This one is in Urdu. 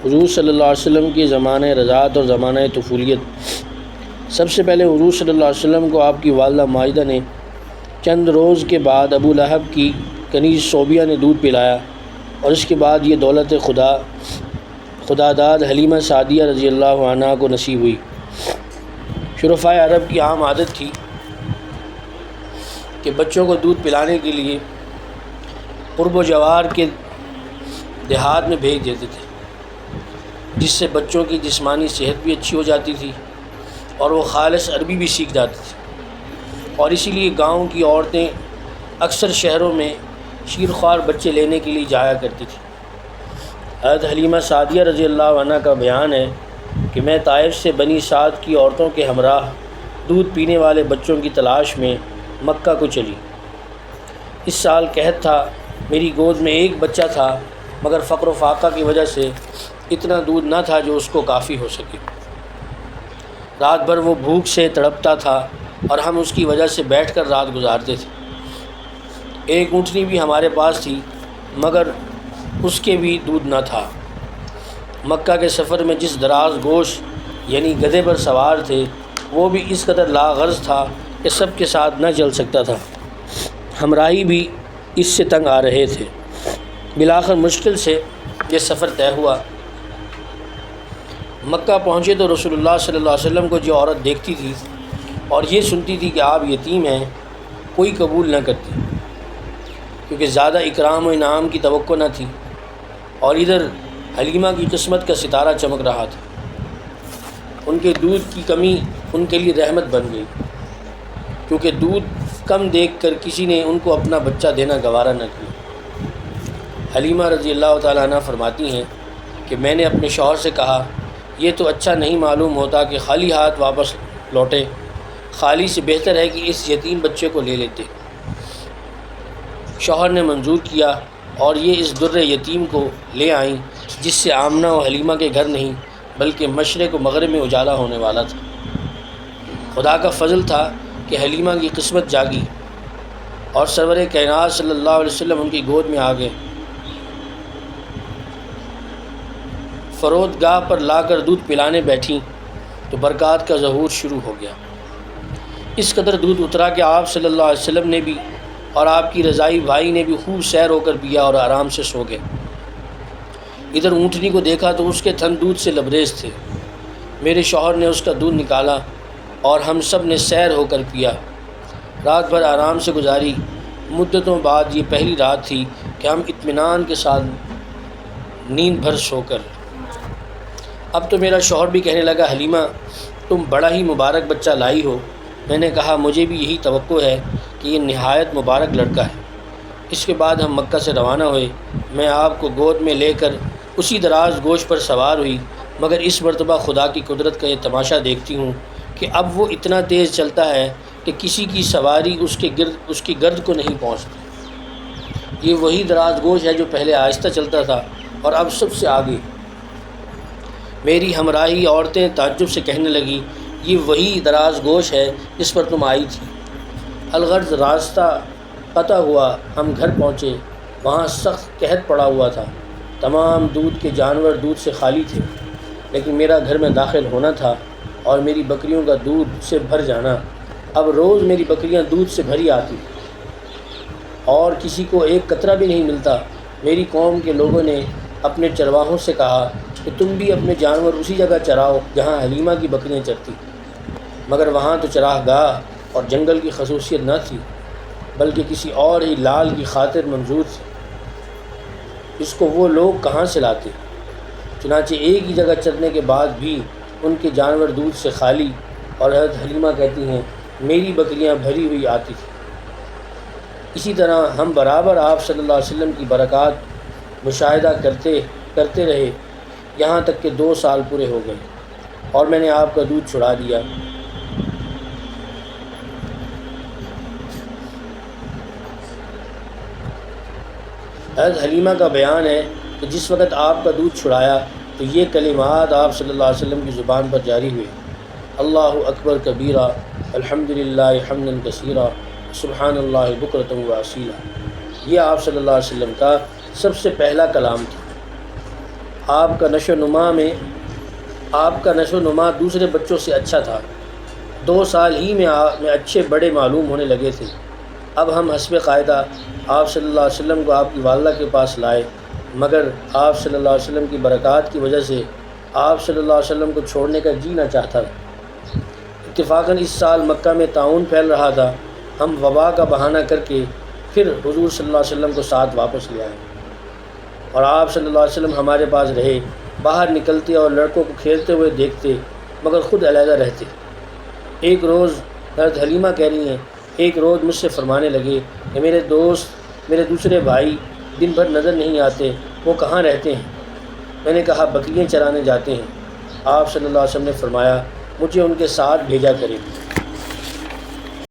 حضور صلی اللہ علیہ وسلم کی زمانہ رضاعت اور زمانہ طفولیت۔ سب سے پہلے حضور صلی اللہ علیہ وسلم کو آپ کی والدہ ماجدہ نے چند روز کے بعد ابو لہب کی کنیز صوبیہ نے دودھ پلایا، اور اس کے بعد یہ دولت خداداد حلیمہ سعدیہ رضی اللہ عنہا کو نصیب ہوئی۔ شرفائے عرب کی عام عادت تھی کہ بچوں کو دودھ پلانے کے لیے قرب و جوار کے دیہات میں بھیج دیتے تھے، جس سے بچوں کی جسمانی صحت بھی اچھی ہو جاتی تھی اور وہ خالص عربی بھی سیکھ جاتی تھی، اور اسی لیے گاؤں کی عورتیں اکثر شہروں میں شیرخوار بچے لینے کے لیے جایا کرتی تھیں۔ حضرت حلیمہ سعدیہ رضی اللہ عنہ کا بیان ہے کہ میں طائف سے بنی سعد کی عورتوں کے ہمراہ دودھ پینے والے بچوں کی تلاش میں مکہ کو چلی۔ اس سال قحط تھا، میری گود میں ایک بچہ تھا، مگر فقر و فاقہ کی وجہ سے اتنا دودھ نہ تھا جو اس کو کافی ہو سکے۔ رات بھر وہ بھوک سے تڑپتا تھا اور ہم اس کی وجہ سے بیٹھ کر رات گزارتے تھے۔ ایک اونٹنی بھی ہمارے پاس تھی، مگر اس کے بھی دودھ نہ تھا۔ مکہ کے سفر میں جس دراز گوش یعنی گدھے پر سوار تھے، وہ بھی اس قدر لاغرض تھا کہ سب کے ساتھ نہ چل سکتا تھا۔ ہمراہی بھی اس سے تنگ آ رہے تھے۔ بالآخر مشکل سے یہ سفر طے ہوا۔ مکہ پہنچے تو رسول اللہ صلی اللہ علیہ وسلم کو جو عورت دیکھتی تھی اور یہ سنتی تھی کہ آپ یتیم ہیں، کوئی قبول نہ کرتی، کیونکہ زیادہ اکرام و انعام کی توقع نہ تھی، اور ادھر حلیمہ کی قسمت کا ستارہ چمک رہا تھا۔ ان کے دودھ کی کمی ان کے لیے رحمت بن گئی، کیونکہ دودھ کم دیکھ کر کسی نے ان کو اپنا بچہ دینا گوارا نہ کیا۔ حلیمہ رضی اللہ تعالیٰ عنہ فرماتی ہیں کہ میں نے اپنے شوہر سے کہا، یہ تو اچھا نہیں معلوم ہوتا کہ خالی ہاتھ واپس لوٹے، خالی سے بہتر ہے کہ اس یتیم بچے کو لے لیتے۔ شوہر نے منظور کیا اور یہ اس در یتیم کو لے آئیں، جس سے آمنہ و حلیمہ کے گھر نہیں بلکہ مشرق و مغرب میں اجالا ہونے والا تھا۔ خدا کا فضل تھا کہ حلیمہ کی قسمت جاگی اور سرور کائنات صلی اللہ علیہ وسلم ان کی گود میں آ گئے۔ فرودگاہ پر لا کر دودھ پلانے بیٹھیں تو برکات کا ظہور شروع ہو گیا۔ اس قدر دودھ اترا کہ آپ صلی اللہ علیہ وسلم نے بھی اور آپ کی رضائی بھائی نے بھی خوب سیر ہو کر پیا اور آرام سے سو گئے۔ ادھر اونٹنی کو دیکھا تو اس کے تھن دودھ سے لبریز تھے۔ میرے شوہر نے اس کا دودھ نکالا اور ہم سب نے سیر ہو کر پیا۔ رات بھر آرام سے گزاری۔ مدتوں بعد یہ پہلی رات تھی کہ ہم اطمینان کے ساتھ نیند بھر سو کر۔ اب تو میرا شوہر بھی کہنے لگا، حلیمہ تم بڑا ہی مبارک بچہ لائی ہو۔ میں نے کہا، مجھے بھی یہی توقع ہے کہ یہ نہایت مبارک لڑکا ہے۔ اس کے بعد ہم مکہ سے روانہ ہوئے۔ میں آپ کو گود میں لے کر اسی دراز گوشت پر سوار ہوئی، مگر اس مرتبہ خدا کی قدرت کا یہ تماشا دیکھتی ہوں کہ اب وہ اتنا تیز چلتا ہے کہ کسی کی سواری اس کی گرد کو نہیں پہنچتی۔ یہ وہی دراز گوش ہے جو پہلے آہستہ چلتا تھا اور اب سب سے آگے۔ میری ہمراہی عورتیں تعجب سے کہنے لگیں، یہ وہی دراز گوش ہے جس پر تم آئی تھی۔ الغرض راستہ قطع ہوا، ہم گھر پہنچے۔ وہاں سخت قحط پڑا ہوا تھا، تمام دودھ کے جانور دودھ سے خالی تھے، لیکن میرا گھر میں داخل ہونا تھا اور میری بکریوں کا دودھ سے بھر جانا۔ اب روز میری بکریاں دودھ سے بھری آتی اور کسی کو ایک قطرہ بھی نہیں ملتا۔ میری قوم کے لوگوں نے اپنے چرواہوں سے کہا کہ تم بھی اپنے جانور اسی جگہ چراؤ جہاں حلیمہ کی بکریاں چرتی، مگر وہاں تو چراہ گاہ اور جنگل کی خصوصیت نہ تھی، بلکہ کسی اور ہی لال کی خاطر منظور تھی۔ اس کو وہ لوگ کہاں سے لاتے؟ چنانچہ ایک ہی جگہ چرنے کے بعد بھی ان کے جانور دودھ سے خالی، اور حضرت حلیمہ کہتی ہیں، میری بکریاں بھری ہوئی آتی تھیں۔ اسی طرح ہم برابر آپ صلی اللہ علیہ وسلم کی برکات مشاہدہ کرتے رہے، یہاں تک کہ 2 سال پورے ہو گئے اور میں نے آپ کا دودھ چھڑا دیا۔ حضرت حلیمہ کا بیان ہے کہ جس وقت آپ کا دودھ چھڑایا تو یہ کلمات آپ صلی اللہ علیہ وسلم کی زبان پر جاری ہوئے، اللہ اکبر کبیرہ، الحمدللہ حمدا کثیرا، سبحان اللہ بکرۃ و اصیلا۔ یہ آپ صلی اللہ علیہ وسلم کا سب سے پہلا کلام تھا۔ آپ کا نشو و نما دوسرے بچوں سے اچھا تھا۔ 2 سال ہی میں اچھے بڑے معلوم ہونے لگے تھے۔ اب ہم حسب قاعدہ آپ صلی اللہ علیہ وسلم کو آپ کی والدہ کے پاس لائے، مگر آپ صلی اللہ علیہ وسلم کی برکات کی وجہ سے آپ صلی اللہ علیہ وسلم کو چھوڑنے کا جی نہ چاہتا۔ اتفاقاً اس سال مکہ میں طاعون پھیل رہا تھا۔ ہم وبا کا بہانہ کر کے پھر حضور صلی اللہ علیہ وسلم کو ساتھ واپس لے آئے اور آپ صلی اللہ علیہ وسلم ہمارے پاس رہے۔ باہر نکلتے اور لڑکوں کو کھیلتے ہوئے دیکھتے مگر خود علیحدہ رہتے۔ ایک روز حضرت حلیمہ کہہ رہی ہیں، ایک روز مجھ سے فرمانے لگے کہ میرے دوسرے بھائی دن بھر نظر نہیں آتے، وہ کہاں رہتے ہیں؟ میں نے کہا بکریاں چرانے جاتے ہیں۔ آپ صلی اللہ علیہ وسلم نے فرمایا مجھے ان کے ساتھ بھیجا کریں۔